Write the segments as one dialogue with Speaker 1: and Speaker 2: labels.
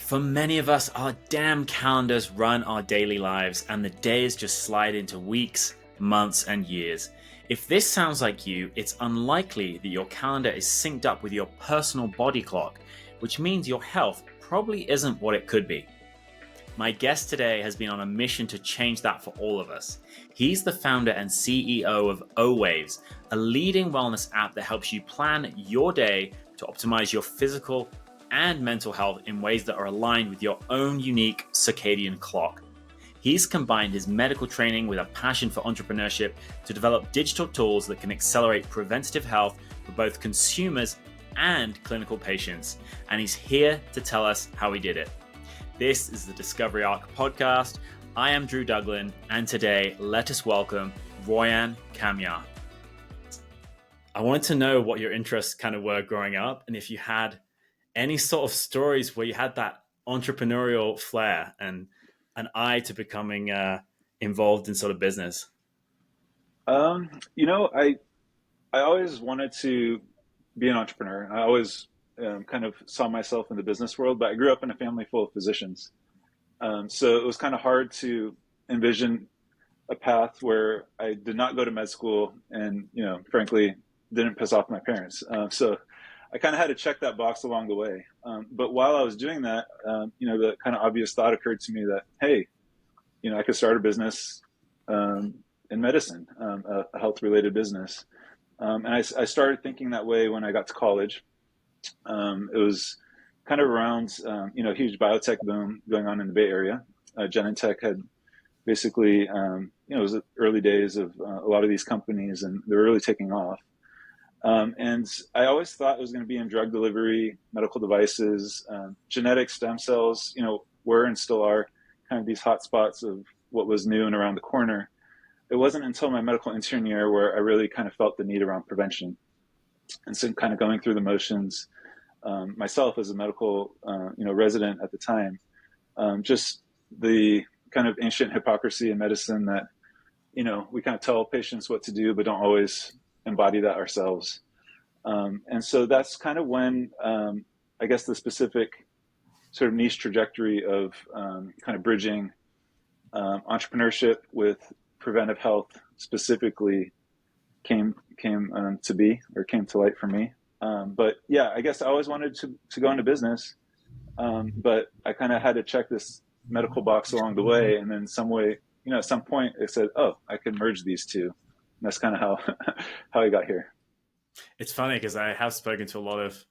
Speaker 1: For many of us, our damn calendars run our daily lives and the days just slide into weeks, months, and years. If this sounds like you, it's unlikely that your calendar is synced up with your personal body clock, which means your health probably isn't what it could be. My guest today has been on a mission to change that for all of us. He's the founder and CEO of Owaves, a leading wellness app that helps you plan your day to optimize your physical and mental health in ways that are aligned with your own unique circadian clock. He's combined his medical training with a passion for entrepreneurship to develop digital tools that can accelerate preventative health for both consumers and clinical patients. And he's here to tell us how he did it. This is the Discovery Arc podcast. I am Drew Douglin, and today let us welcome Royan Kamyar. I wanted to know what your interests kind of were growing up, and if you had any sort of stories where you had that entrepreneurial flair and an eye to becoming involved in sort of business.
Speaker 2: I always wanted to be an entrepreneur. I always kind of saw myself in the business world, but I grew up in a family full of physicians. So it was kind of hard to envision a path where I did not go to med school and, frankly, didn't piss off my parents. So I kind of had to check that box along the way. But while I was doing that, the kind of obvious thought occurred to me that, hey, I could start a business in medicine, a health-related business. And I started thinking that way when I got to college. It was kind of around, a huge biotech boom going on in the Bay Area. Genentech had basically, it was the early days of a lot of these companies, and they were really taking off. And I always thought it was going to be in drug delivery, medical devices, genetic stem cells, were and still are kind of these hot spots of what was new and around the corner. It wasn't until my medical intern year where I really kind of felt the need around prevention. And so kind of going through the motions, myself as a medical, resident at the time, just the kind of ancient hypocrisy in medicine that, we kind of tell patients what to do, but don't always embody that ourselves. And so that's kind of when, I guess the specific sort of niche trajectory of kind of bridging entrepreneurship with preventive health specifically came to light for me. But yeah, I guess I always wanted to go into business, but I kind of had to check this medical box along the way. And then some way, at some point it said, oh, I can merge these two. And that's kind of how I got here.
Speaker 1: It's funny because I have spoken to a lot of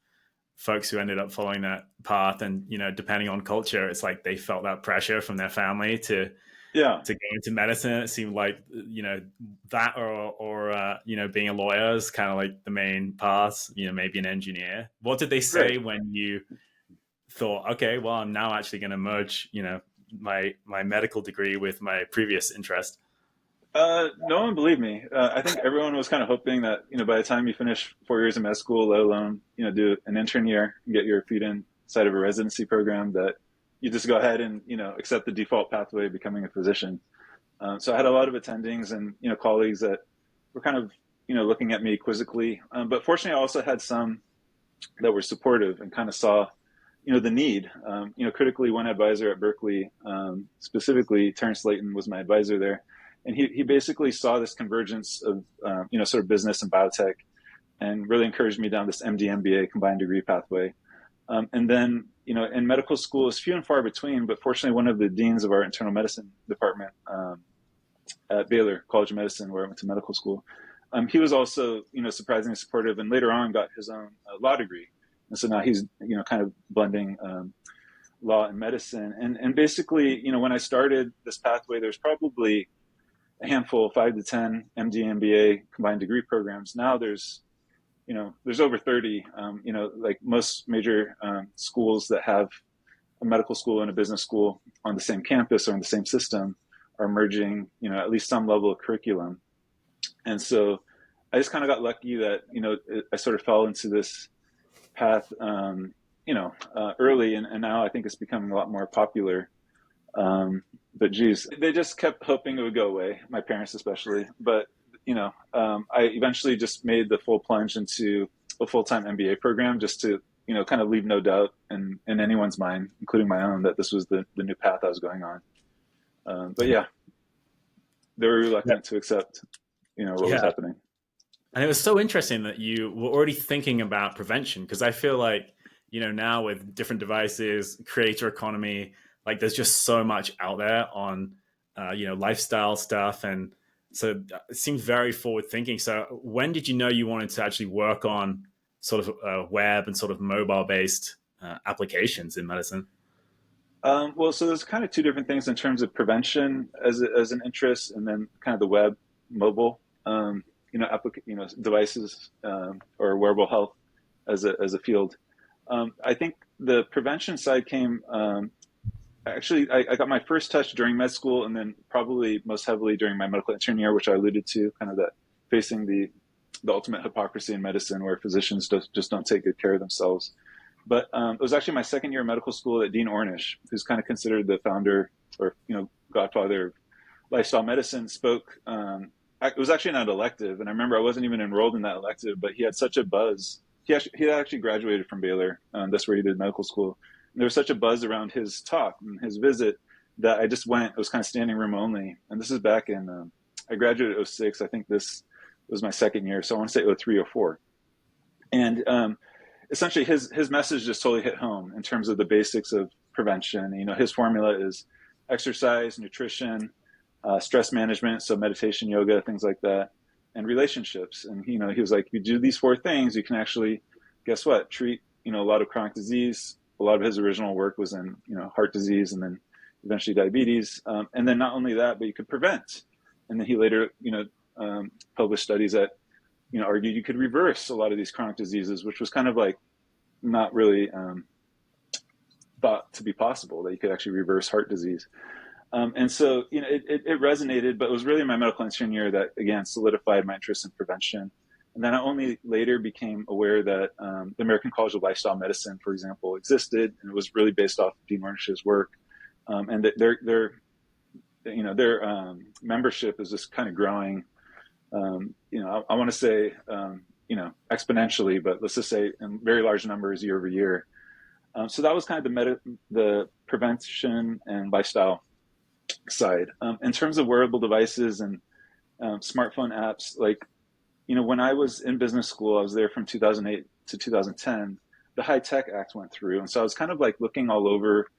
Speaker 1: folks who ended up following that path, and depending on culture, it's like they felt that pressure from their family to go into medicine. It seemed like that or being a lawyer is kind of like the main path. Maybe an engineer. What did they say when you thought, okay, well, I'm now actually going to merge my medical degree with my previous interest?
Speaker 2: No one believed me. I think everyone was kind of hoping that, by the time you finish 4 years of med school, let alone, do an intern year and get your feet inside of a residency program, that you just go ahead and, accept the default pathway of becoming a physician. So I had a lot of attendings and, colleagues that were kind of, looking at me quizzically. But fortunately, I also had some that were supportive and kind of saw, the need. Critically, one advisor at Berkeley, specifically Terrence Layton was my advisor there. And he basically saw this convergence of, sort of business and biotech, and really encouraged me down this MD MBA combined degree pathway. And then, in medical school, it's few and far between, but fortunately one of the deans of our internal medicine department at Baylor College of Medicine, where I went to medical school, he was also, surprisingly supportive, and later on got his own law degree. And so now he's, kind of blending law and medicine. And basically, when I started this pathway, there's probably a handful, 5 to 10 MD, MBA combined degree programs. Now there's over 30, like most major schools that have a medical school and a business school on the same campus or in the same system are merging, at least some level of curriculum. And so I just kind of got lucky that, I sort of fell into this path, early, and now I think it's becoming a lot more popular. But geez, they just kept hoping it would go away, my parents especially. But, I eventually just made the full plunge into a full-time MBA program just to kind of leave no doubt in anyone's mind, including my own, that this was the new path I was going on. But yeah, they were
Speaker 1: Yeah.
Speaker 2: reluctant to accept, what was
Speaker 1: Yeah.
Speaker 2: happening.
Speaker 1: And it was so interesting that you were already thinking about prevention, because I feel like, now with different devices, creator economy, like there's just so much out there on, lifestyle stuff. And so it seems very forward thinking. So when did you know you wanted to actually work on sort of web and sort of mobile based applications in medicine?
Speaker 2: Well, so there's kind of two different things in terms of prevention as an interest, and then kind of the web, mobile, devices, or wearable health as a field. I think the prevention side came, actually, I got my first touch during med school, and then probably most heavily during my medical intern year, which I alluded to, kind of that facing the ultimate hypocrisy in medicine, where physicians just don't take good care of themselves. But it was actually my second year of medical school that Dean Ornish, who's kind of considered the founder, or godfather of lifestyle medicine, spoke. It was actually not elective, and I remember I wasn't even enrolled in that elective, but he had such a buzz. He had actually graduated from Baylor. That's where he did medical school. And there was such a buzz around his talk and his visit that I just went. It was kind of standing room only, and this is back in. I graduated in '06. I think this was my second year, so I want to say '03 or '04. And essentially his message just totally hit home in terms of the basics of prevention. His formula is exercise, nutrition, stress management, so meditation, yoga, things like that, and relationships. And he was like, if you do these four things, you can actually, guess what, treat a lot of chronic disease. A lot of his original work was in heart disease, and then eventually diabetes. And then not only that, but you could prevent. And then he later published studies that argued you could reverse a lot of these chronic diseases, which was kind of like not really thought to be possible, that you could actually reverse heart disease. And so, it resonated, but it was really my medical intern year that, again, solidified my interest in prevention. And then I only later became aware that the American College of Lifestyle Medicine, for example, existed, and it was really based off of Dean Ornish's work. And that their membership is just kind of growing. I want to say, exponentially, but let's just say in very large numbers year over year. So that was kind of the prevention and lifestyle side. In terms of wearable devices and smartphone apps, like, when I was in business school, I was there from 2008 to 2010, the High Tech Act went through. And so I was kind of like looking all over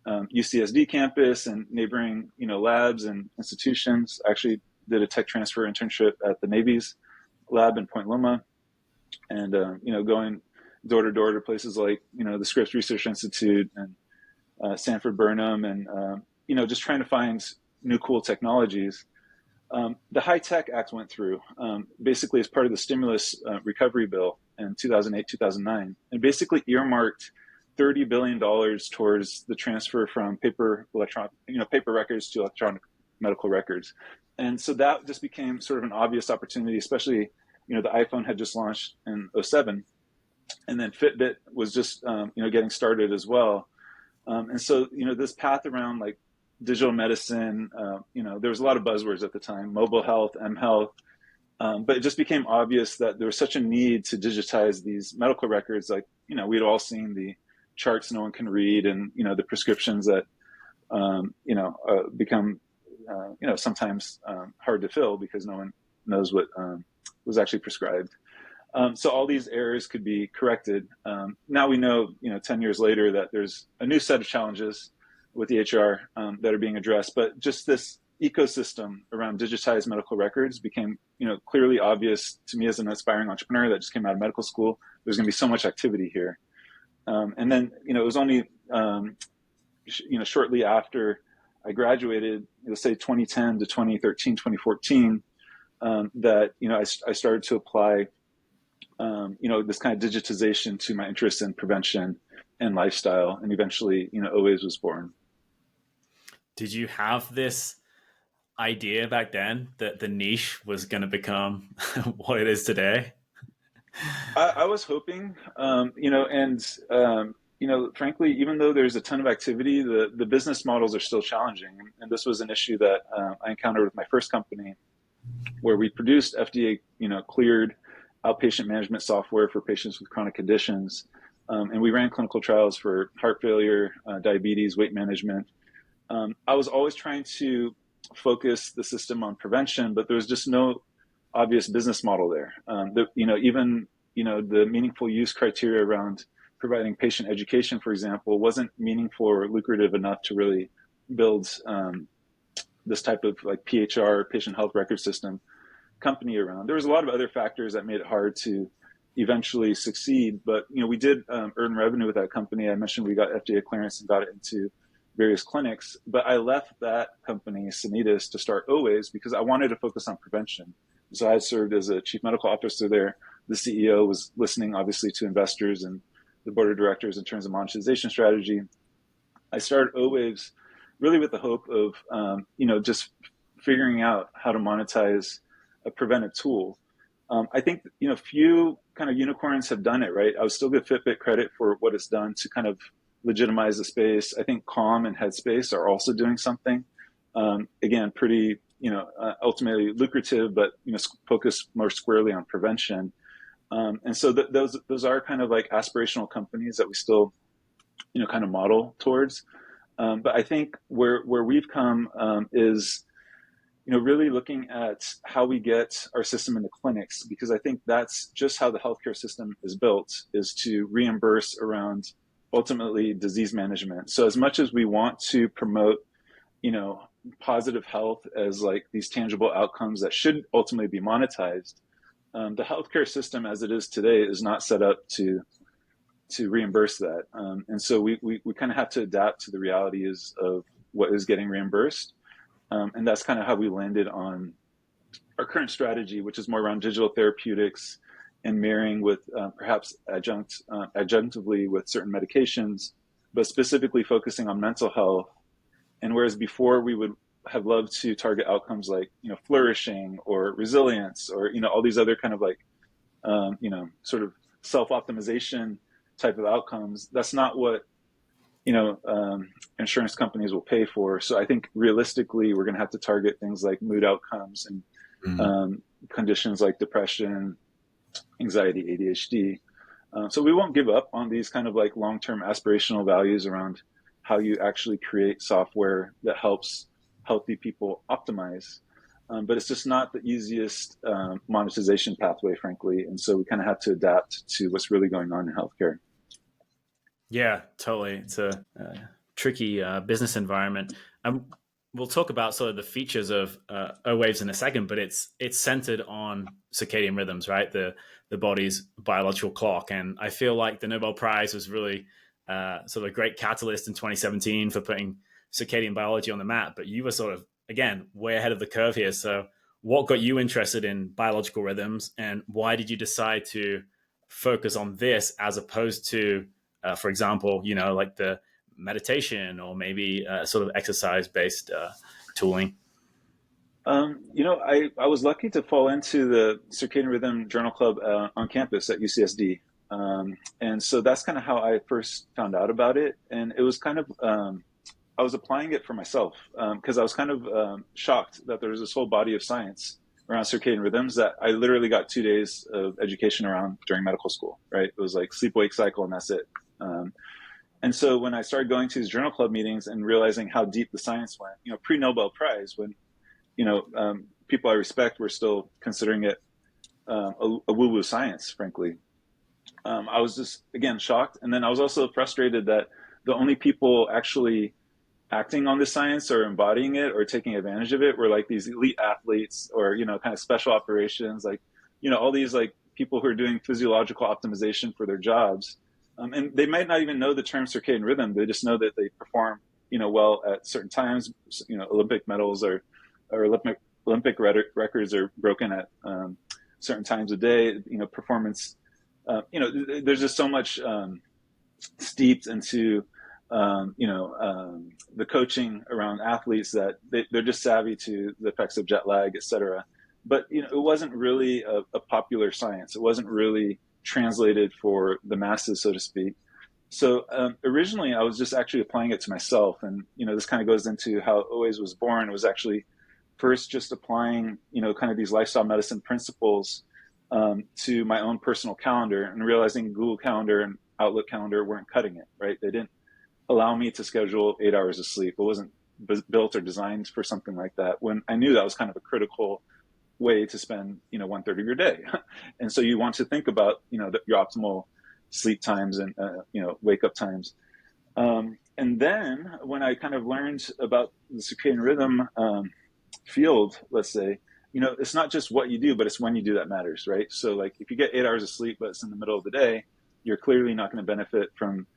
Speaker 2: UCSD campus and neighboring, labs and institutions. I actually did a tech transfer internship at the Navy's lab in Point Loma, and going door to door to places like the Scripps Research Institute and Sanford Burnham, and just trying to find new cool technologies. The High Tech Act went through, basically as part of the stimulus recovery bill in 2008, 2009, and basically earmarked $30 billion towards the transfer from paper records to electronic medical records. And so that just became sort of an obvious opportunity, especially, the iPhone had just launched in '07, and then Fitbit was just, getting started as well. And so, this path around like digital medicine, there was a lot of buzzwords at the time: mobile health, M health. But it just became obvious that there was such a need to digitize these medical records. Like, we'd all seen the charts no one can read, and, the prescriptions that, become, sometimes hard to fill because no one knows what was actually prescribed. So all these errors could be corrected. Now we know, 10 years later, that there's a new set of challenges with the HR that are being addressed. But just this ecosystem around digitized medical records became, clearly obvious to me as an aspiring entrepreneur that just came out of medical school. There's going to be so much activity here. And then, it was only, shortly after I graduated, let's say 2010 to 2013, 2014, that, I started to apply, this kind of digitization to my interest in prevention and lifestyle. And eventually, Owaves was born.
Speaker 1: Did you have this idea back then that the niche was going to become what it is today?
Speaker 2: I was hoping, frankly, even though there's a ton of activity, the business models are still challenging. And this was an issue that I encountered with my first company, where we produced FDA, cleared outpatient management software for patients with chronic conditions. And we ran clinical trials for heart failure, diabetes, weight management. I was always trying to focus the system on prevention, but there was just no obvious business model there. Even the meaningful use criteria around providing patient education, for example, wasn't meaningful or lucrative enough to really build this type of like PHR, patient health record system company around. There was a lot of other factors that made it hard to eventually succeed, but we did earn revenue with that company. I mentioned we got FDA clearance and got it into various clinics, but I left that company, Sanitas, to start Owaves because I wanted to focus on prevention. So I served as a chief medical officer there. The CEO was listening, obviously, to investors and the board of directors in terms of monetization strategy. I started Owaves really with the hope of, just figuring out how to monetize a preventive tool. I think, few kind of unicorns have done it, right? I would still give Fitbit credit for what it's done to kind of legitimize the space. I think Calm and Headspace are also doing something. Again, pretty, ultimately lucrative, but, focused more squarely on prevention. And so those are kind of like aspirational companies that we still, kind of model towards. But I think where we've come is, really looking at how we get our system into clinics, because I think that's just how the healthcare system is built, is to reimburse around ultimately disease management. So as much as we want to promote, positive health as like these tangible outcomes that should ultimately be monetized, the healthcare system as it is today is not set up to reimburse that. And so we kind of have to adapt to the realities of what is getting reimbursed. And that's kind of how we landed on our current strategy, which is more around digital therapeutics and marrying with perhaps adjunctively with certain medications, but specifically focusing on mental health. And whereas before we would have loved to target outcomes like, flourishing or resilience or, all these other kind of like, sort of self-optimization type of outcomes, that's not what, insurance companies will pay for. So I think realistically, we're going to have to target things like mood outcomes and conditions like depression, anxiety, ADHD. So we won't give up on these kind of like long-term aspirational values around how you actually create software that helps healthy people optimize. But it's just not the easiest monetization pathway, frankly. And so we kind of have to adapt to what's really going on in healthcare.
Speaker 1: Yeah, totally. It's a tricky business environment. We'll talk about sort of the features of Owaves in a second, but it's centered on circadian rhythms, right? The body's biological clock. And I feel like the Nobel Prize was really sort of a great catalyst in 2017 for putting circadian biology on the map. But you were sort of, again, way ahead of the curve here. So what got you interested in biological rhythms, and why did you decide to focus on this as opposed to, for example, like the meditation or maybe sort of exercise-based tooling?
Speaker 2: I was lucky to fall into the Circadian Rhythm Journal Club on campus at UCSD. And so that's kind of how I first found out about it. And it was kind of, I was applying it for myself because I was kind of shocked that there was this whole body of science around circadian rhythms that I literally got 2 days of education around during medical school, right? It was like sleep-wake cycle and that's it. And so when I started going to these journal club meetings and realizing how deep the science went, pre-Nobel Prize, when, people I respect were still considering it a woo-woo science, frankly. I was just, again, shocked. And then I was also frustrated that the only people actually acting on the science or embodying it or taking advantage of it were like these elite athletes or, kind of special operations, like, all these like people who are doing physiological optimization for their jobs. And they might not even know the term circadian rhythm. They just know that they perform, well at certain times. Olympic medals or Olympic records are broken at certain times a day. Performance. There's just so much steeped into the coaching around athletes that they're just savvy to the effects of jet lag, et cetera. But it wasn't really a popular science. It wasn't really translated for the masses, so to speak. So originally, I was just actually applying it to myself, and this kind of goes into how Owaves was born. It was actually first just applying kind of these lifestyle medicine principles to my own personal calendar, and realizing Google Calendar and Outlook calendar weren't cutting it, right? They didn't allow me to schedule 8 hours of sleep. It wasn't built or designed for something like that, when I knew that was kind of a critical way to spend, one third of your day. And so you want to think about, your optimal sleep times and, wake up times. And then when I kind of learned about the circadian rhythm field, let's say, it's not just what you do, but it's when you do that matters, right? So like if you get 8 hours of sleep, but it's in the middle of the day, you're clearly not going to benefit from,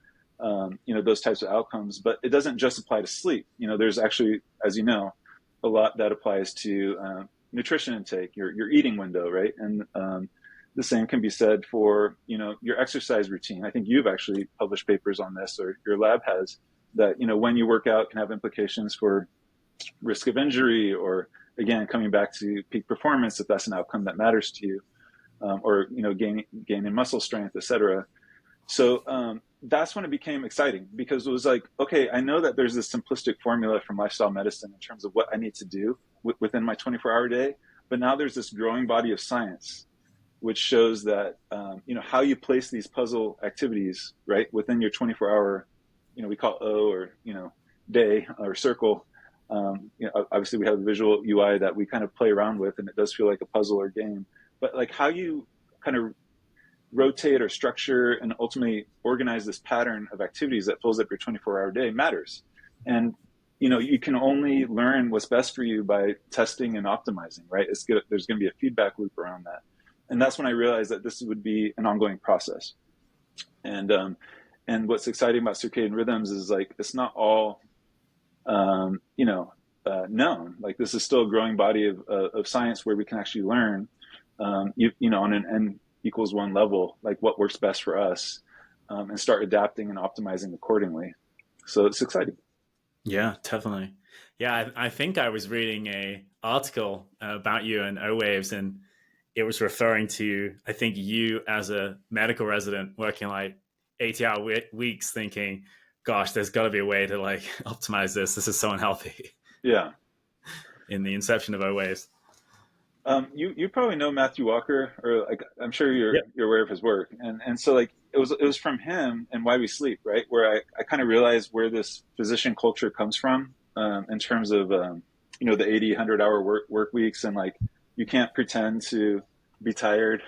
Speaker 2: those types of outcomes. But it doesn't just apply to sleep. There's actually, as you know, a lot that applies to nutrition intake, your eating window, right? And the same can be said for, your exercise routine. I think you've actually published papers on this, or your lab has, that, when you work out can have implications for risk of injury, or again, coming back to peak performance, if that's an outcome that matters to you, or, gain in muscle strength, et cetera. So that's when it became exciting, because it was like, okay, I know that there's this simplistic formula from lifestyle medicine in terms of what I need to do within my 24-hour day. But now there's this growing body of science, which shows that, how you place these puzzle activities, right, within your 24-hour, we call O, or, day or circle. Obviously we have the visual UI that we kind of play around with, and it does feel like a puzzle or game. But like how you kind of rotate or structure and ultimately organize this pattern of activities that fills up your 24-hour day matters. And, you can only learn what's best for you by testing and optimizing, right? There's going to be a feedback loop around that. And that's when I realized that this would be an ongoing process. And what's exciting about circadian rhythms is like, it's not all, known. Like this is still a growing body of science where we can actually learn, on an N equals 1 level, like what works best for us, and start adapting and optimizing accordingly. So it's exciting.
Speaker 1: Yeah, definitely. Yeah, I think I was reading a article about you and Owaves, and it was referring to, I think, you as a medical resident working like 80-hour weeks, thinking, gosh, there's got to be a way to like optimize this. This is so unhealthy.
Speaker 2: Yeah.
Speaker 1: In the inception of Owaves.
Speaker 2: You probably know Matthew Walker, or like I'm sure
Speaker 1: Yep.
Speaker 2: you're aware of his work, and so like it was from him and Why We Sleep, right, where I kind of realized where this physician culture comes from, in terms of the 80, 100-hour work weeks, and like you can't pretend to be tired,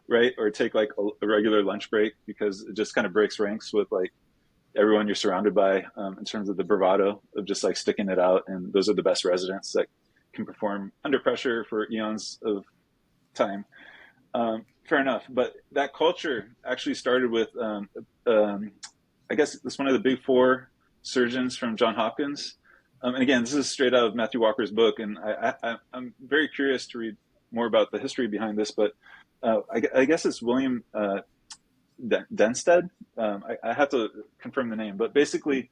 Speaker 2: right, or take like a regular lunch break, because it just kind of breaks ranks with like everyone you're surrounded by, in terms of the bravado of just like sticking it out, and those are the best residents that can perform under pressure for eons of time. Fair enough. But that culture actually started with, I guess it's one of the big 4 surgeons from Johns Hopkins. And again, this is straight out of Matthew Walker's book. And I'm very curious to read more about the history behind this, but I guess it's William Denstead. I have to confirm the name, but basically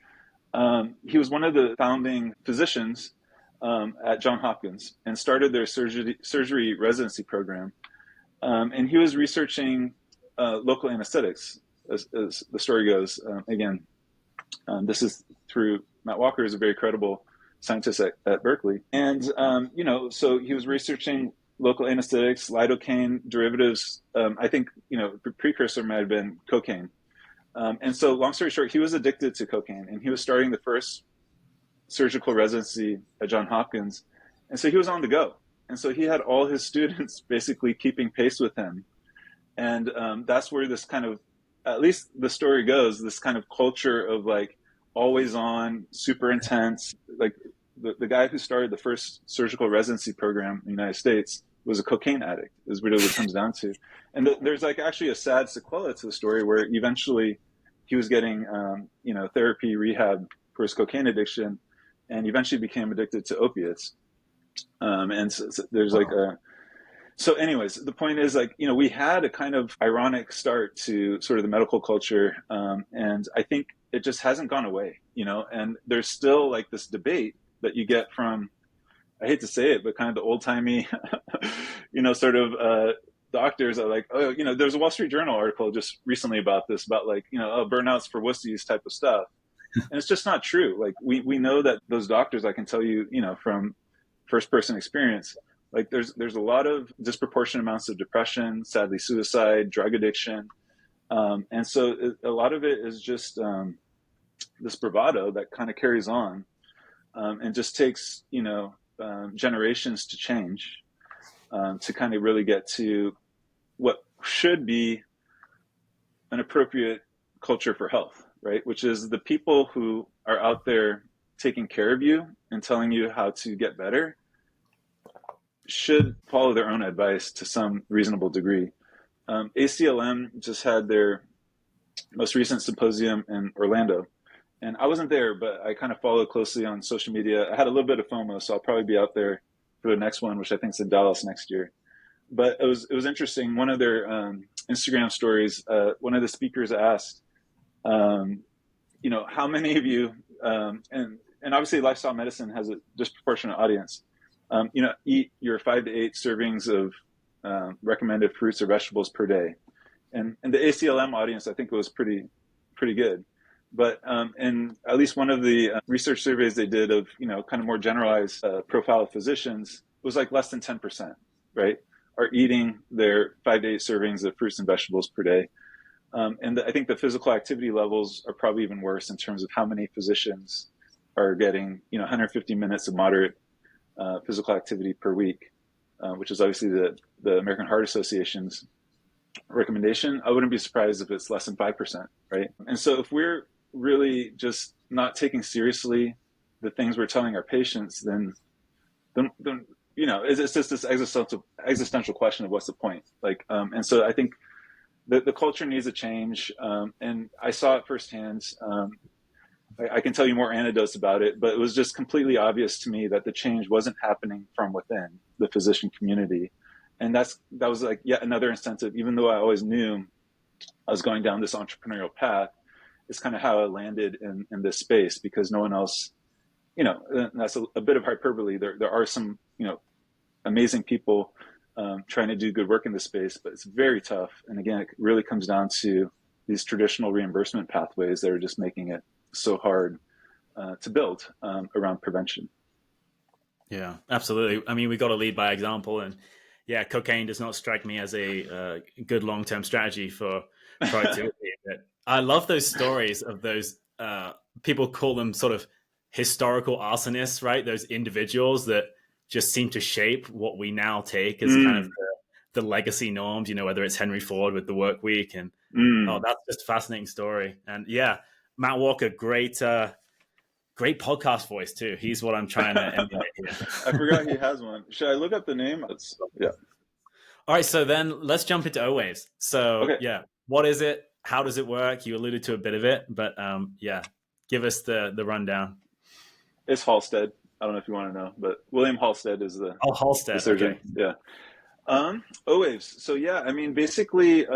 Speaker 2: he was one of the founding physicians at Johns Hopkins, and started their surgery residency program. And he was researching local anesthetics, as the story goes. Again, this is through Matt Walker, is a very credible scientist at Berkeley. And, so he was researching local anesthetics, lidocaine derivatives. I think, the precursor might have been cocaine. And so long story short, he was addicted to cocaine, and he was starting the first surgical residency at Johns Hopkins. And so he was on the go. And so he had all his students basically keeping pace with him. And that's where this kind of, at least the story goes, this kind of culture of like always on, super intense. Like the guy who started the first surgical residency program in the United States was a cocaine addict, is really what it comes down to. And there's like actually a sad sequela to the story, where eventually he was getting, therapy, rehab for his cocaine addiction, and eventually became addicted to opiates. And so there's like so anyways, the point is like, we had a kind of ironic start to sort of the medical culture. And I think it just hasn't gone away, and there's still like this debate that you get from, I hate to say it, but kind of the old timey, sort of, doctors are like, oh, there's a Wall Street Journal article just recently about this, about like, burnouts for wussies type of stuff. And it's just not true. Like we know that those doctors, I can tell you, from first person experience, like there's a lot of disproportionate amounts of depression, sadly suicide, drug addiction, And so a lot of it is just this bravado that kind of carries on, and just takes, generations to change, to kind of really get to what should be an appropriate culture for health, right? Which is the people who are out there taking care of you and telling you how to get better should follow their own advice to some reasonable degree. ACLM just had their most recent symposium in Orlando, and I wasn't there, but I kind of followed closely on social media. I had a little bit of FOMO, so I'll probably be out there for the next one, which I think is in Dallas next year. But it was interesting. One of their Instagram stories, one of the speakers asked, how many of you, and obviously lifestyle medicine has a disproportionate audience, eat your 5 to 8 servings of recommended fruits or vegetables per day. And the ACLM audience, I think, was pretty good. But in at least one of the research surveys they did of, kind of more generalized profile of physicians, was like less than 10%, right, are eating their 5 to 8 servings of fruits and vegetables per day. And I think the physical activity levels are probably even worse in terms of how many physicians are getting, 150 minutes of moderate physical activity per week, which is obviously the American Heart Association's recommendation. I wouldn't be surprised if it's less than 5%, right? And so if we're really just not taking seriously the things we're telling our patients, then it's just this existential question of what's the point? And so I think the culture needs a change, and I saw it firsthand. I can tell you more anecdotes about it, but it was just completely obvious to me that the change wasn't happening from within the physician community. And that was like yet another incentive, even though I always knew I was going down this entrepreneurial path, it's kind of how I landed in this space, because no one else, that's a bit of hyperbole. There are some, amazing people trying to do good work in this space, but it's very tough. And again, it really comes down to these traditional reimbursement pathways that are just making it so hard to build around prevention.
Speaker 1: Yeah, absolutely. I mean, we got to lead by example, and yeah, cocaine does not strike me as a good long-term strategy for productivity. But I love those stories of those people call them sort of historical arsonists, right? Those individuals that just seem to shape what we now take as kind of the legacy norms, whether it's Henry Ford with the work week, and that's just a fascinating story. And yeah, Matt Walker, great podcast voice too. He's what I'm trying to emulate here.
Speaker 2: I forgot he has one. Should I look up the name? Yeah.
Speaker 1: All right, so then let's jump into Owaves. So
Speaker 2: Okay.
Speaker 1: yeah, what is it? How does it work? You alluded to a bit of it, but yeah, give us the rundown.
Speaker 2: It's Halstead. I don't know if you want to know, but William Halstead is the
Speaker 1: Halstead
Speaker 2: surgeon.
Speaker 1: Okay.
Speaker 2: Yeah. Owaves. So yeah, I mean, basically,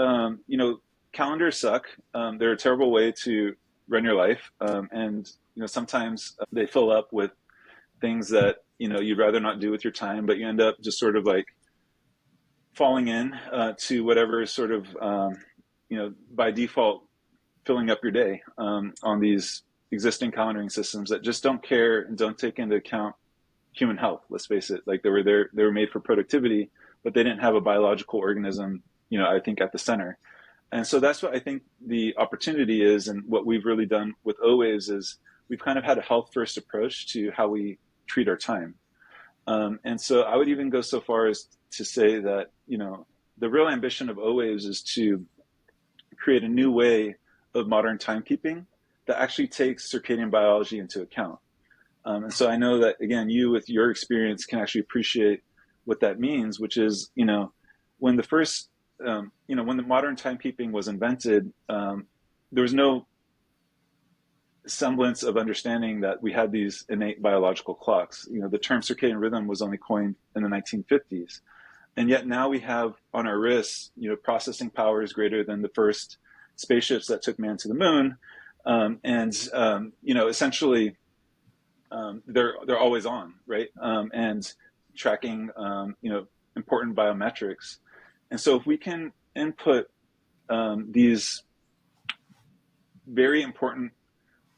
Speaker 2: calendars suck. They're a terrible way to run your life, and sometimes they fill up with things that you'd rather not do with your time, but you end up just sort of like falling in to whatever is sort of by default filling up your day on these existing calendaring systems that just don't care and don't take into account human health. Let's face it, like they were made for productivity, but they didn't have a biological organism, I think, at the center. And so that's what I think the opportunity is, and what we've really done with Owaves is we've kind of had a health first approach to how we treat our time. And so I would even go so far as to say that, the real ambition of Owaves is to create a new way of modern timekeeping that actually takes circadian biology into account. And so I know that, again, you with your experience can actually appreciate what that means, which is, when the first, when the modern timekeeping was invented, there was no semblance of understanding that we had these innate biological clocks. The term circadian rhythm was only coined in the 1950s. And yet now we have on our wrists, processing powers greater than the first spaceships that took man to the moon. Essentially, they're always on, right? And tracking, important biometrics. And so if we can input these very important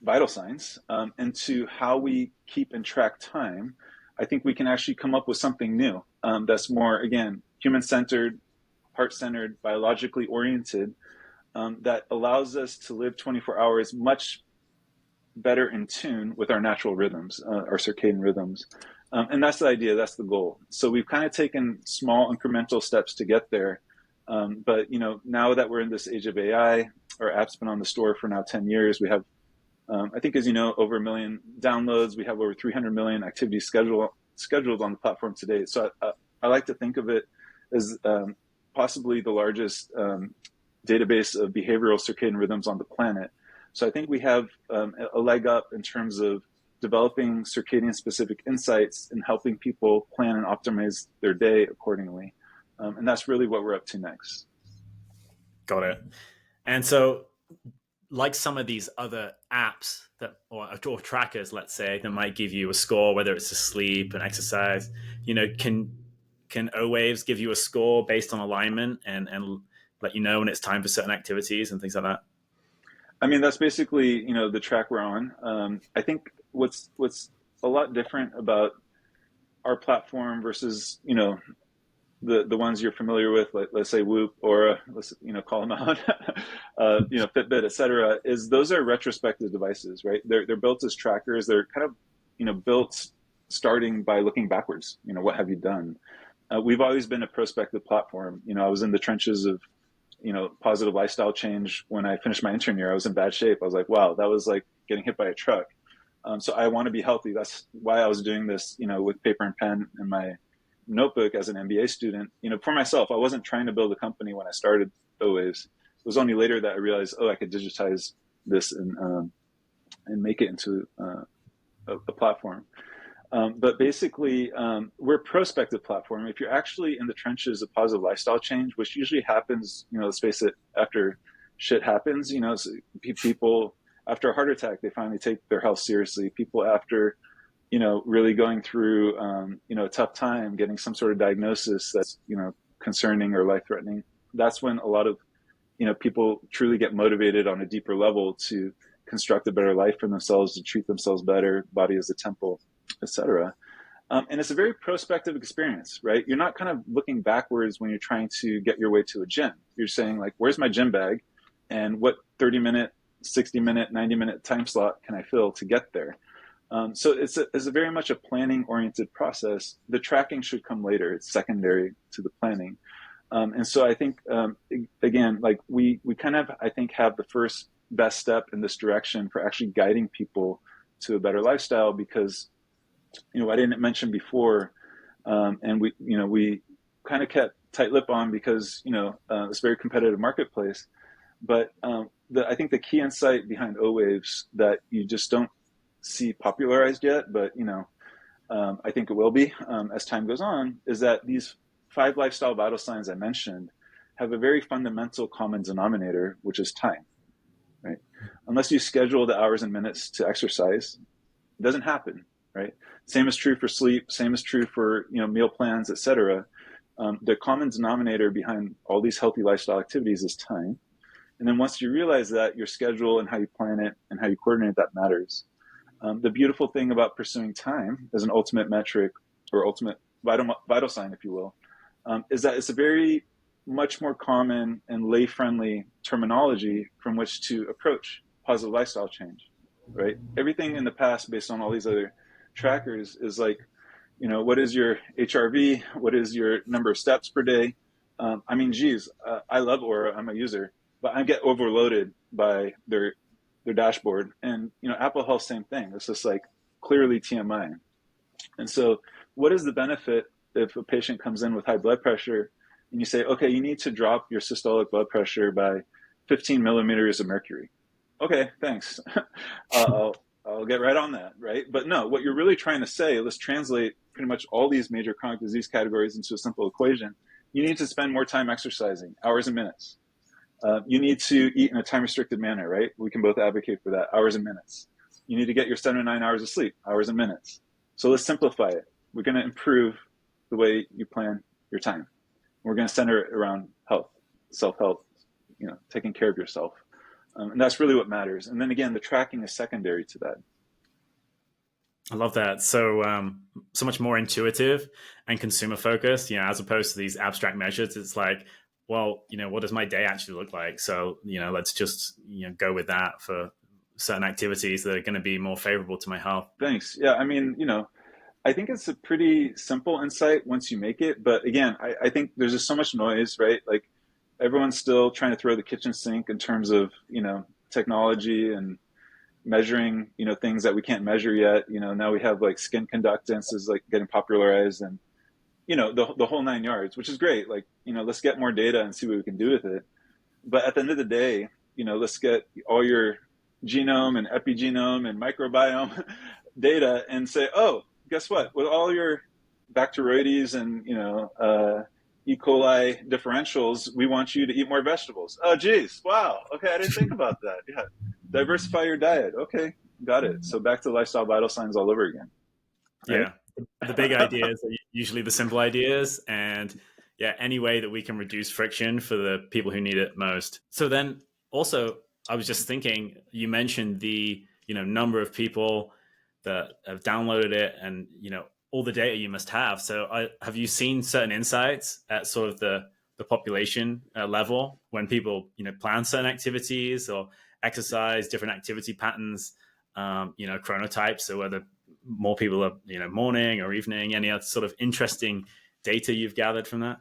Speaker 2: vital signs into how we keep and track time, I think we can actually come up with something new that's more, again, human-centered, heart-centered, biologically oriented, that allows us to live 24 hours much better in tune with our natural rhythms, our circadian rhythms. And that's the idea, that's the goal. So we've kind of taken small incremental steps to get there. But now that we're in this age of AI, our app's been on the store for now 10 years. We have, I think, as you know, over 1 million downloads. We have over 300 million activities scheduled on the platform today. So I like to think of it as possibly the largest database of behavioral circadian rhythms on the planet. So I think we have a leg up in terms of developing circadian specific insights and helping people plan and optimize their day accordingly. And that's really what we're up to next.
Speaker 1: Got it. And so, like some of these other apps that or trackers, let's say, that might give you a score, whether it's to sleep and exercise, can Owaves give you a score based on alignment and let you know when it's time for certain activities and things like that?
Speaker 2: I mean, that's basically, the track we're on. I think what's a lot different about our platform versus, the ones you're familiar with, like let's say Whoop or let's call them out, Fitbit, et cetera, is those are retrospective devices, right? They're built as trackers. They're kind of built starting by looking backwards. What have you done? We've always been a prospective platform. I was in the trenches of positive lifestyle change. When I finished my intern year, I was in bad shape. I was like, wow, that was like getting hit by a truck. So I want to be healthy. That's why I was doing this, with paper and pen in my notebook as an MBA student. For myself, I wasn't trying to build a company when I started Owaves. It was only later that I realized, I could digitize this and make it into a platform. But basically, we're a prospective platform. If you're actually in the trenches of positive lifestyle change, which usually happens, let's face it, after shit happens, so people after a heart attack, they finally take their health seriously. People after, really going through, a tough time, getting some sort of diagnosis that's, concerning or life-threatening. That's when a lot of, people truly get motivated on a deeper level to construct a better life for themselves, to treat themselves better, body as a temple, etc. And it's a very prospective experience, right? You're not kind of looking backwards when you're trying to get your way to a gym. You're saying, like, where's my gym bag? And what 30-minute, 60-minute, 90-minute time slot can I fill to get there? So it's a very much a planning-oriented process. The tracking should come later. It's secondary to the planning. And so I think, again, like we kind of, I think, have the first best step in this direction for actually guiding people to a better lifestyle, because I didn't mention before, and we kind of kept tight lip on because it's a very competitive marketplace. But I think the key insight behind Owaves that you just don't see popularized yet, but I think it will be as time goes on, is that these 5 lifestyle vital signs I mentioned have a very fundamental common denominator, which is time. Right? Unless you schedule the hours and minutes to exercise, it doesn't happen. Right? Same is true for sleep. Same is true for meal plans, etc. The common denominator behind all these healthy lifestyle activities is time. And then once you realize that, your schedule and how you plan it and how you coordinate that matters. The beautiful thing about pursuing time as an ultimate metric or ultimate vital sign, if you will, is that it's a very much more common and lay-friendly terminology from which to approach positive lifestyle change, right? Everything in the past based on all these other trackers is like, what is your HRV? What is your number of steps per day? I love Aura. I'm a user, but I get overloaded by their dashboard. And, Apple Health, same thing. It's just like clearly TMI. And so what is the benefit if a patient comes in with high blood pressure and you say, okay, you need to drop your systolic blood pressure by 15 millimeters of mercury? Okay, thanks. I'll get right on that, right? But no, what you're really trying to say, let's translate pretty much all these major chronic disease categories into a simple equation. You need to spend more time exercising, hours and minutes. You need to eat in a time-restricted manner, right? We can both advocate for that, hours and minutes. You need to get your 7 to 9 hours of sleep, hours and minutes. So let's simplify it. We're going to improve the way you plan your time. We're going to center it around health, self-help, taking care of yourself. And that's really what matters. And then again, the tracking is secondary to that.
Speaker 1: I love that. So much more intuitive and consumer focused, as opposed to these abstract measures. It's like, well, what does my day actually look like? So, let's just, go with that for certain activities that are going to be more favorable to my health.
Speaker 2: Thanks. Yeah, I mean, I think it's a pretty simple insight once you make it. But again, I think there's just so much noise, right? Like everyone's still trying to throw the kitchen sink in terms of, technology and measuring, things that we can't measure yet. Now we have like skin conductance is like getting popularized and, the whole nine yards, which is great. Like, let's get more data and see what we can do with it. But at the end of the day, let's get all your genome and epigenome and microbiome data and say, oh, guess what? With all your Bacteroides and E. coli differentials, we want you to eat more vegetables. Oh, geez, wow. Okay, I didn't think about that. Yeah, diversify your diet. Okay, got it. So back to lifestyle vital signs all over again. Right?
Speaker 1: Yeah, the big ideas are usually the simple ideas, and yeah, any way that we can reduce friction for the people who need it most. So then, also, I was just thinking, you mentioned the number of people that have downloaded it, and all the data you must have. So, have you seen certain insights at sort of the population level when people plan certain activities or exercise different activity patterns, chronotypes, so whether more people are morning or evening, any other sort of interesting data you've gathered from that?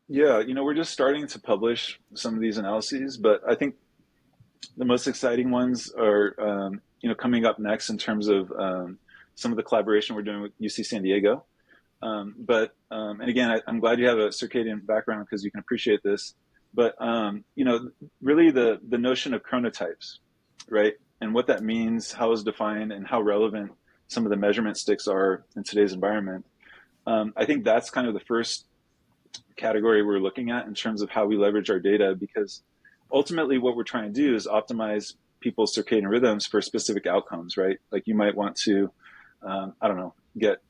Speaker 2: Yeah, we're just starting to publish some of these analyses, but I think the most exciting ones are coming up next in terms of some of the collaboration we're doing with UC San Diego. And again, I'm glad you have a circadian background because you can appreciate this. But really the notion of chronotypes, right, and what that means, how it's defined, and how relevant some of the measurement sticks are in today's environment. I think that's kind of the first category we're looking at in terms of how we leverage our data, because ultimately what we're trying to do is optimize people's circadian rhythms for specific outcomes, right? Like you might want to, I don't know,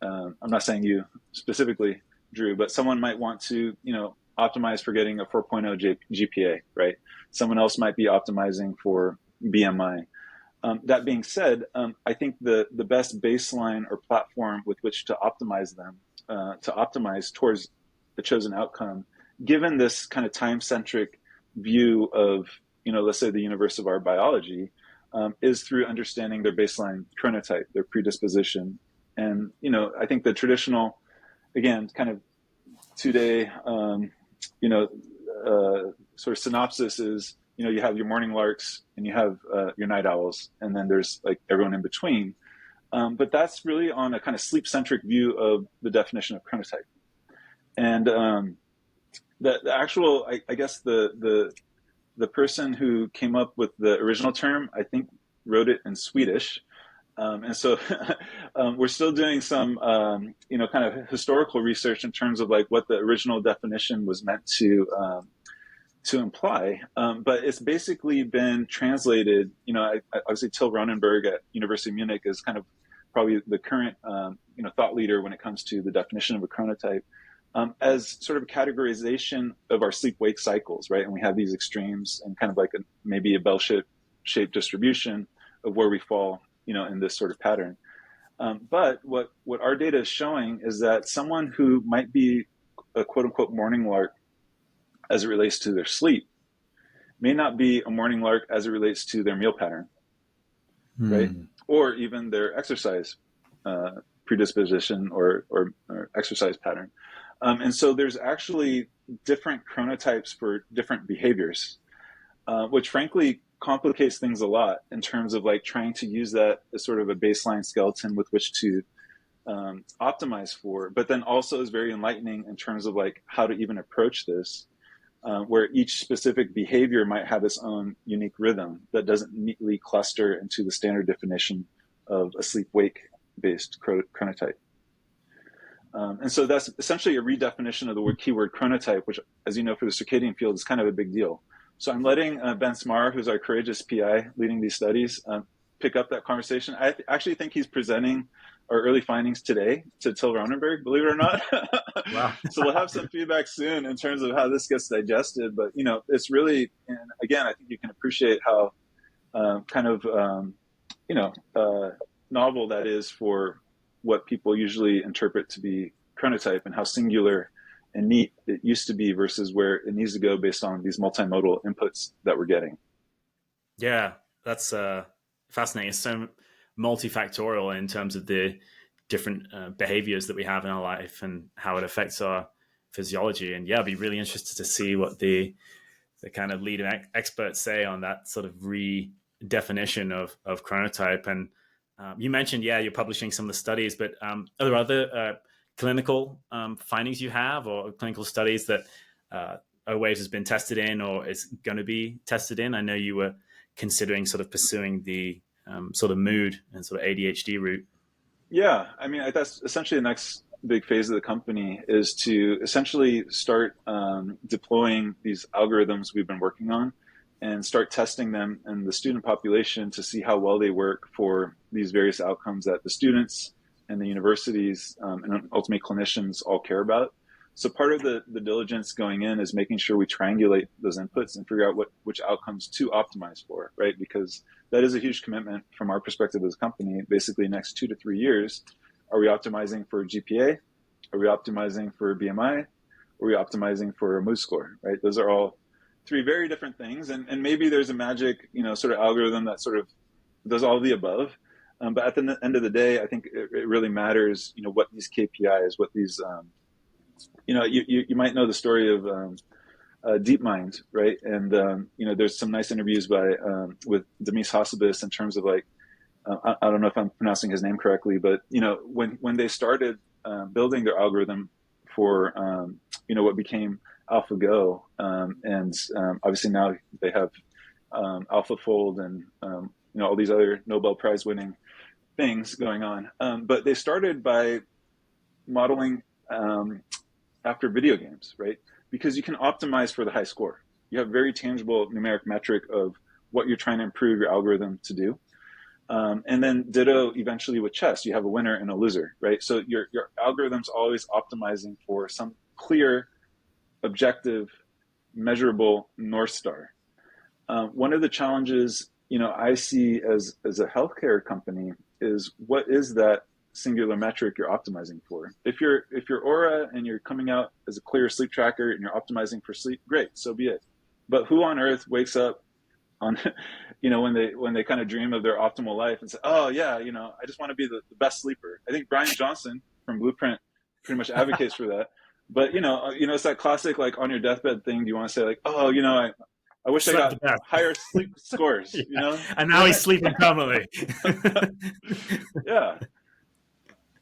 Speaker 2: I'm not saying you specifically, Drew, but someone might want to, optimize for getting a 4.0 GPA, right? Someone else might be optimizing for BMI. That being said, I think the best baseline or platform with which to optimize them, to optimize towards the chosen outcome, given this kind of time-centric view of, let's say the universe of our biology, is through understanding their baseline chronotype, their predisposition. And, I think the traditional, again, kind of 2-day, sort of synopsis is, you have your morning larks and you have your night owls, and then there's like everyone in between. But that's really on a kind of sleep-centric view of the definition of chronotype. And the actual, I guess the person who came up with the original term, I think, wrote it in Swedish. And so we're still doing some, kind of historical research in terms of like what the original definition was meant to imply. But it's basically been translated, obviously Till Ronenberg at University of Munich is kind of probably the current, thought leader when it comes to the definition of a chronotype. As sort of a categorization of our sleep-wake cycles, right? And we have these extremes and kind of like maybe a bell-shaped distribution of where we fall, in this sort of pattern. But what our data is showing is that someone who might be a quote-unquote morning lark as it relates to their sleep may not be a morning lark as it relates to their meal pattern, right? Or even their exercise predisposition or exercise pattern. And so there's actually different chronotypes for different behaviors, which frankly complicates things a lot in terms of like trying to use that as sort of a baseline skeleton with which to optimize for, but then also is very enlightening in terms of like how to even approach this, where each specific behavior might have its own unique rhythm that doesn't neatly cluster into the standard definition of a sleep-wake based chronotype. And so that's essentially a redefinition of the keyword chronotype, which, as you know, for the circadian field is kind of a big deal. So I'm letting Ben Smar, who's our courageous PI leading these studies, pick up that conversation. I actually think he's presenting our early findings today to Till Ronenberg, believe it or not.
Speaker 1: Wow.
Speaker 2: So we'll have some feedback soon in terms of how this gets digested. But, it's really, and again, I think you can appreciate how novel that is for what people usually interpret to be chronotype and how singular and neat it used to be versus where it needs to go based on these multimodal inputs that we're getting.
Speaker 1: Yeah, that's fascinating. It's so multifactorial in terms of the different behaviors that we have in our life and how it affects our physiology. And yeah, I'd be really interested to see what the kind of leading experts say on that sort of redefinition of chronotype. And you mentioned, yeah, you're publishing some of the studies, but are there other clinical findings you have, or clinical studies that Owaves has been tested in or is going to be tested in? I know you were considering sort of pursuing the sort of mood and sort of ADHD route.
Speaker 2: Yeah, I mean, that's essentially the next big phase of the company is to essentially start deploying these algorithms we've been working on and start testing them in the student population to see how well they work for these various outcomes that the students and the universities and ultimately clinicians all care about. So part of the diligence going in is making sure we triangulate those inputs and figure out which outcomes to optimize for, right? Because that is a huge commitment from our perspective as a company. Basically, next 2 to 3 years, are we optimizing for GPA? Are we optimizing for BMI? Are we optimizing for a mood score, right? Those are all three very different things. And maybe there's a magic, sort of algorithm that sort of does all of the above. But at the end of the day, I think it really matters, what these KPIs, what these, you might know the story of DeepMind, right? And there's some nice interviews with Demis Hassabis in terms of like I don't know if I'm pronouncing his name correctly, but when they started building their algorithm for what became AlphaGo, and obviously now they have AlphaFold and all these other Nobel Prize winning things going on. But they started by modeling after video games, right? Because you can optimize for the high score. You have very tangible numeric metric of what you're trying to improve your algorithm to do. And then ditto eventually with chess, you have a winner and a loser, right? So your algorithm's always optimizing for some clear, objective, measurable North Star. One of the challenges, I see as a healthcare company is what is that singular metric you're optimizing for? If you're Aura and you're coming out as a clear sleep tracker and you're optimizing for sleep, great, so be it. But who on earth wakes up on, when they kind of dream of their optimal life and say, oh yeah, I just want to be the best sleeper. I think Brian Johnson from Blueprint pretty much advocates for that. But it's that classic like on your deathbed thing. Do you want to say like, oh, I wish I got higher sleep scores,
Speaker 1: yeah. And now he's sleeping permanently.
Speaker 2: Yeah.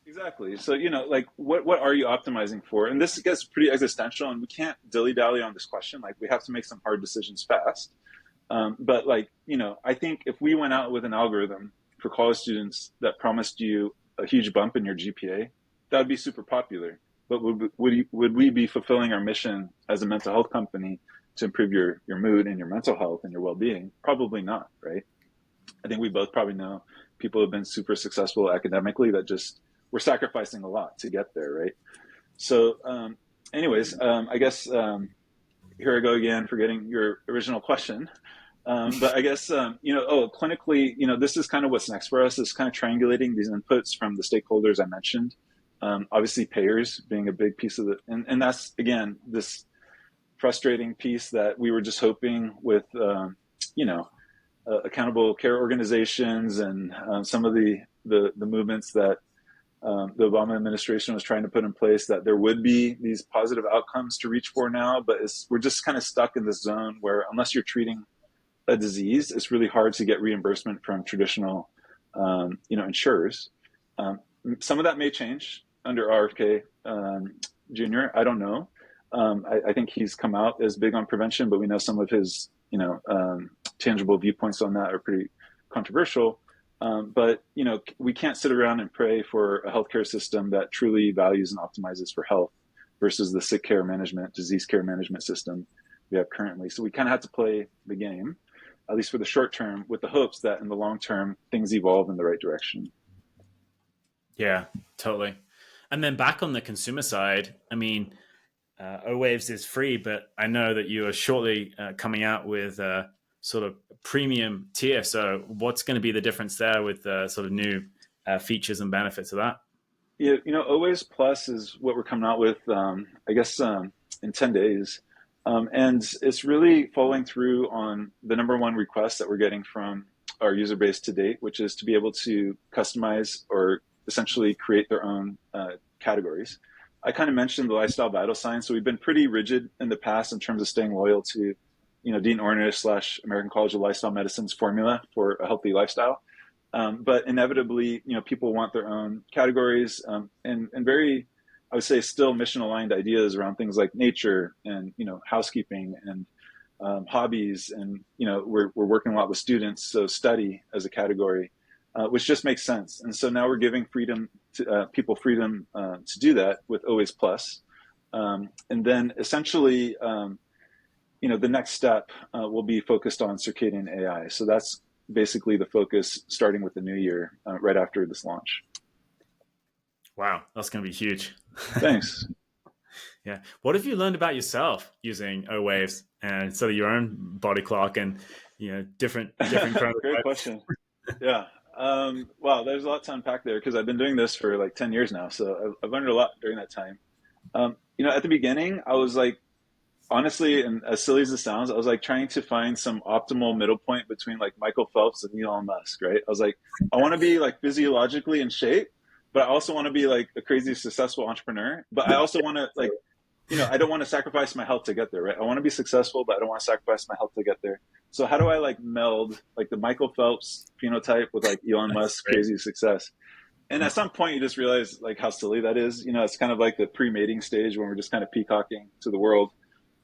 Speaker 2: Exactly. So, like what are you optimizing for? And this gets pretty existential and we can't dilly-dally on this question. Like we have to make some hard decisions fast. But I think if we went out with an algorithm for college students that promised you a huge bump in your GPA, that would be super popular. But would we be fulfilling our mission as a mental health company to improve your mood and your mental health and your well-being? Probably not, right? I think we both probably know people who have been super successful academically that just we're sacrificing a lot to get there, right? So, I guess here I go again, forgetting your original question. But I guess clinically, this is kind of what's next for us. Is kind of triangulating these inputs from the stakeholders I mentioned. Obviously, payers being a big piece of it, and that's again this frustrating piece that we were just hoping with, accountable care organizations and some of the movements that the Obama administration was trying to put in place, that there would be these positive outcomes to reach for now, but we're just kind of stuck in this zone where unless you're treating a disease, it's really hard to get reimbursement from traditional, insurers. Some of that may change under RFK Jr. I don't know. I think he's come out as big on prevention, but we know some of his, tangible viewpoints on that are pretty controversial. But we can't sit around and pray for a healthcare system that truly values and optimizes for health versus the sick care management, disease care management system we have currently. So we kind of have to play the game, at least for the short term, with the hopes that in the long term, things evolve in the right direction.
Speaker 1: Yeah, totally. And then back on the consumer side, I mean, Owaves is free, but I know that you are shortly coming out with sort of premium tier. So what's going to be the difference there with sort of new features and benefits of that?
Speaker 2: Owaves Plus is what we're coming out with, I guess, in 10 days. And it's really following through on the number one request that we're getting from our user base to date, which is to be able to customize or essentially create their own categories. I kind of mentioned the lifestyle vital signs. So we've been pretty rigid in the past in terms of staying loyal to, Dean Ornish / American College of Lifestyle Medicine's formula for a healthy lifestyle. But inevitably, people want their own categories, and very, I would say, still mission aligned ideas around things like nature and, housekeeping and hobbies. And, we're working a lot with students. So study as a category, which just makes sense. And so now we're giving people freedom to do that with Owaves Plus. And then essentially, the next step will be focused on circadian AI. So that's basically the focus starting with the new year, right after this launch.
Speaker 1: Wow, that's going to be huge.
Speaker 2: Thanks.
Speaker 1: Yeah. What have you learned about yourself using Owaves and sort of your own body clock and, different
Speaker 2: Great question. Yeah. Wow, there's a lot to unpack there because I've been doing this for like 10 years now. So I've learned a lot during that time. At the beginning, I was like, honestly, and as silly as it sounds, I was like trying to find some optimal middle point between like Michael Phelps and Elon Musk, right? I was like, I want to be like physiologically in shape, but I also want to be like a crazy successful entrepreneur. But I also want to like, I don't want to sacrifice my health to get there, right? I want to be successful, but I don't want to sacrifice my health to get there. So how do I like meld like the Michael Phelps phenotype with like Elon Musk's crazy success? And at some point you just realize like how silly that is. It's kind of like the pre-mating stage when we're just kind of peacocking to the world.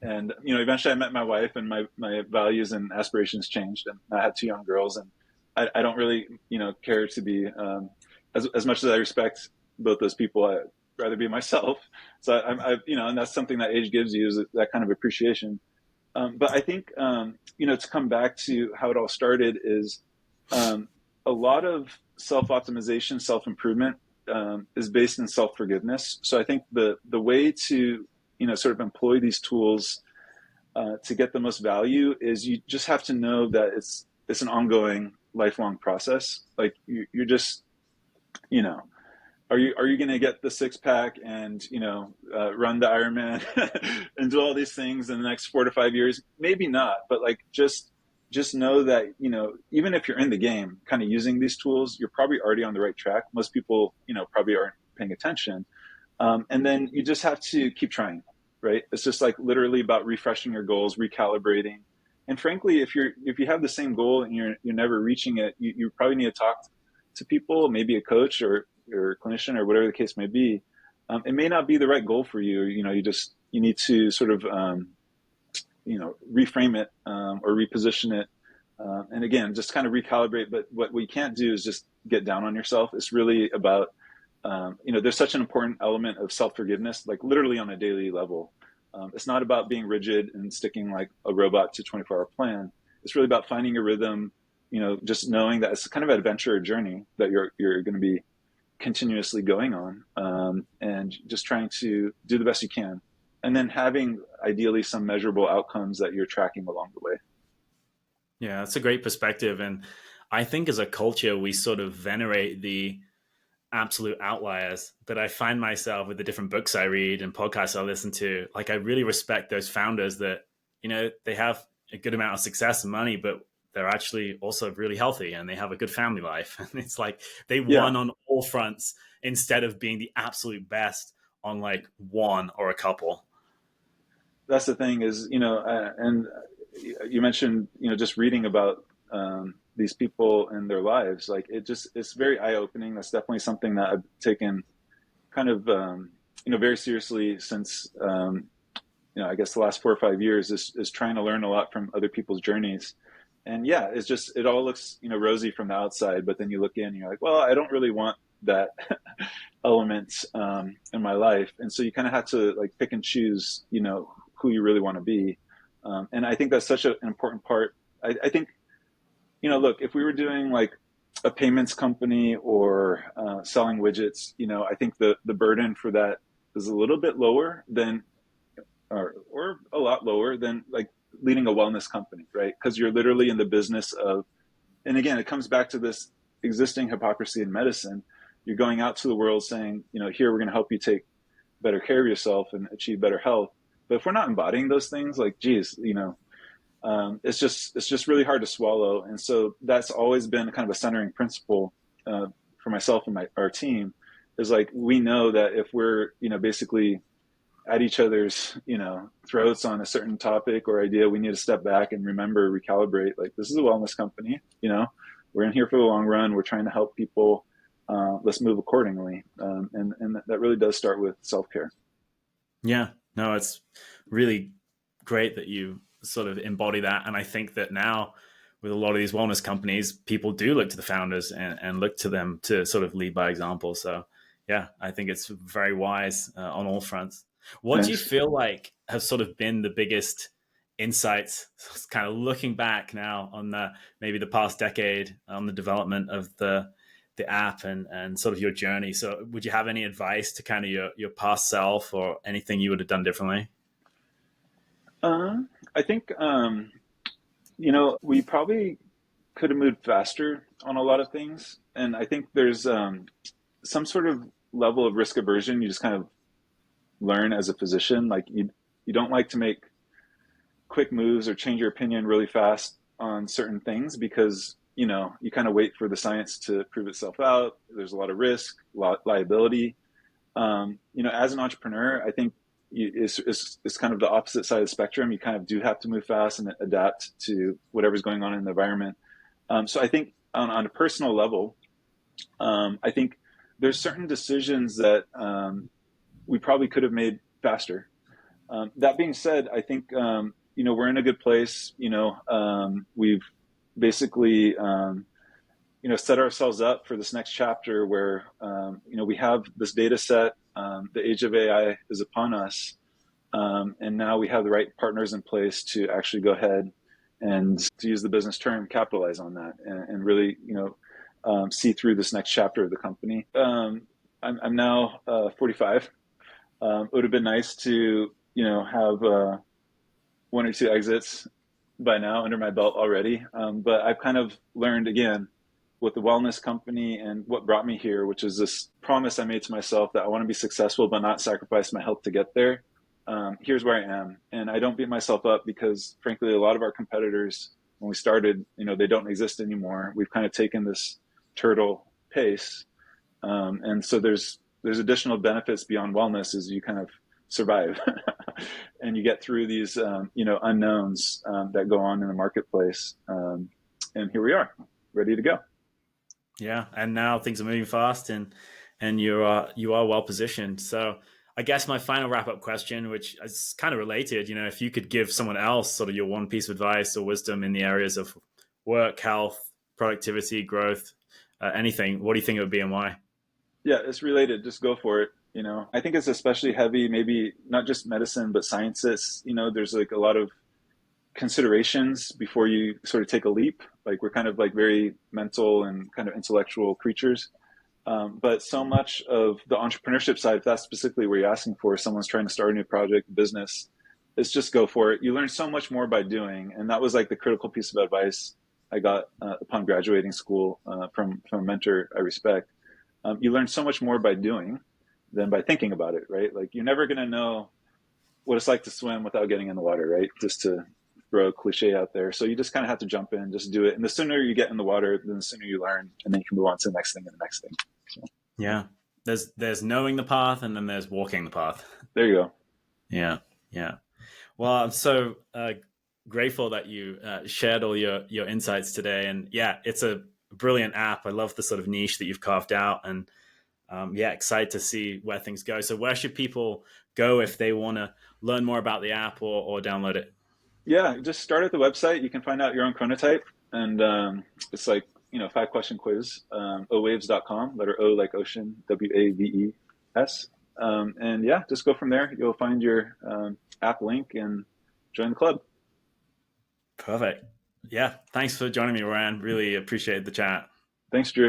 Speaker 2: And, eventually I met my wife and my values and aspirations changed, and I had two young girls, and I don't really, care to be, as much as I respect both those people, I'd rather be myself. So and that's something that age gives you, is that kind of appreciation. But I think, to come back to how it all started is, a lot of self-optimization, self-improvement, is based in self-forgiveness. So I think the way to, sort of employ these tools to get the most value is you just have to know that it's an ongoing, lifelong process. Like you're just, are you going to get the six pack and run the Ironman and do all these things in the next 4 to 5 years? Maybe not, but like just know that even if you're in the game, kind of using these tools, you're probably already on the right track. Most people probably aren't paying attention, and then you just have to keep trying. Right? It's just like literally about refreshing your goals, recalibrating. And frankly, if you have the same goal and you're never reaching it, you probably need to talk to people, maybe a coach or a clinician or whatever the case may be. It may not be the right goal for you. You need to sort of reframe it or reposition it. And again, just kind of recalibrate. But what we can't do is just get down on yourself. It's really about there's such an important element of self-forgiveness, like literally on a daily level. It's not about being rigid and sticking like a robot to a 24-hour plan. It's really about finding a rhythm, just knowing that it's kind of an adventure or journey that you're going to be continuously going on, and just trying to do the best you can. And then having ideally some measurable outcomes that you're tracking along the way.
Speaker 1: Yeah, that's a great perspective. And I think as a culture, we sort of venerate the absolute outliers, but I find myself with the different books I read and podcasts I listen to, like I really respect those founders that, they have a good amount of success and money, but they're actually also really healthy and they have a good family life. And it's like they won on all fronts instead of being the absolute best on like one or a couple.
Speaker 2: That's the thing is, and you mentioned, just reading about these people and their lives, like it's very eye-opening. That's definitely something that I've taken kind of very seriously since I guess the last 4 or 5 years is trying to learn a lot from other people's journeys. And yeah, it's just, it all looks rosy from the outside, but then you look in and you're like, well, I don't really want that element in my life. And so you kind of have to like pick and choose who you really want to be. And I think that's such an important part. I think look, if we were doing like a payments company or selling widgets, I think the burden for that is a little bit lower than, or a lot lower than like leading a wellness company, right? Because you're literally in the business of, and again, it comes back to this existing hypocrisy in medicine. you're going out to the world saying, here we're going to help you take better care of yourself and achieve better health. But if we're not embodying those things, like, geez, it's just really hard to swallow. And so that's always been kind of a centering principle for myself and our team, is like, we know that if we're basically at each other's throats on a certain topic or idea, we need to step back and remember, recalibrate. Like, this is a wellness company. We're in here for the long run. We're trying to help people. Let's move accordingly. And that really does start with self-care.
Speaker 1: Yeah, no, it's really great that you sort of embody that. And I think that now with a lot of these wellness companies, people do look to the founders and look to them to sort of lead by example. So yeah, I think it's very wise on all fronts. What
Speaker 2: Thanks.
Speaker 1: do you feel like have sort of been the biggest insights, kind of looking back now on maybe the past decade on the development of the app and sort of your journey? So would you have any advice to kind of your past self, or anything you would have done differently?
Speaker 2: I think, we probably could have moved faster on a lot of things. And I think there's some sort of level of risk aversion you just kind of learn as a physician. Like, you don't like to make quick moves or change your opinion really fast on certain things, because you kind of wait for the science to prove itself out. There's a lot of risk, liability. As an entrepreneur, I think it's kind of the opposite side of the spectrum. You kind of do have to move fast and adapt to whatever's going on in the environment. So I think on a personal level, I think there's certain decisions that we probably could have made faster. That being said, I think we're in a good place. We've basically set ourselves up for this next chapter where we have this data set. The age of AI is upon us, and now we have the right partners in place to actually go ahead and, to use the business term, capitalize on that and really see through this next chapter of the company. I'm now 45. It would have been nice to have one or two exits by now under my belt already. But I've kind of learned, again, with the wellness company and what brought me here, which is this promise I made to myself that I want to be successful, but not sacrifice my health to get there. Here's where I am. And I don't beat myself up, because frankly, a lot of our competitors, when we started, they don't exist anymore. We've kind of taken this turtle pace. And so there's additional benefits beyond wellness as you kind of survive and you get through these, unknowns that go on in the marketplace. And here we are, ready to go.
Speaker 1: Yeah, and now things are moving fast, and you are well positioned. So I guess my final wrap up question, which is kind of related, if you could give someone else sort of your one piece of advice or wisdom in the areas of work, health, productivity, growth, anything, what do you think it would be and why?
Speaker 2: Yeah, it's related. Just go for it. I think it's especially heavy, maybe not just medicine, but sciences. There's like a lot of considerations before you sort of take a leap. Like, we're kind of like very mental and kind of intellectual creatures. But so much of the entrepreneurship side, if that's specifically what you're asking for, someone's trying to start a new project, business, it's just go for it. You learn so much more by doing. And that was like the critical piece of advice I got upon graduating school from a mentor I respect. You learn so much more by doing than by thinking about it, right? Like, you're never going to know what it's like to swim without getting in the water, right? Just to throw a cliche out there. So you just kind of have to jump in, just do it. And the sooner you get in the water, then the sooner you learn, and then you can move on to the next thing and the next thing. So,
Speaker 1: yeah, there's knowing the path, and then there's walking the path.
Speaker 2: there you go.
Speaker 1: Yeah. Well, I'm so grateful that you shared all your insights today. And yeah, it's a brilliant app. I love the sort of niche that you've carved out, and excited to see where things go. So where should people go if they want to learn more about the app or download it?
Speaker 2: Yeah, just start at the website. You can find out your own chronotype, and it's like 5-question quiz. Owaves.com, letter O like ocean, WAVES. And yeah, just go from there. You'll find your app link and join the club.
Speaker 1: Perfect. Yeah, thanks for joining me, Royan. Really appreciate the chat.
Speaker 2: Thanks, Drew.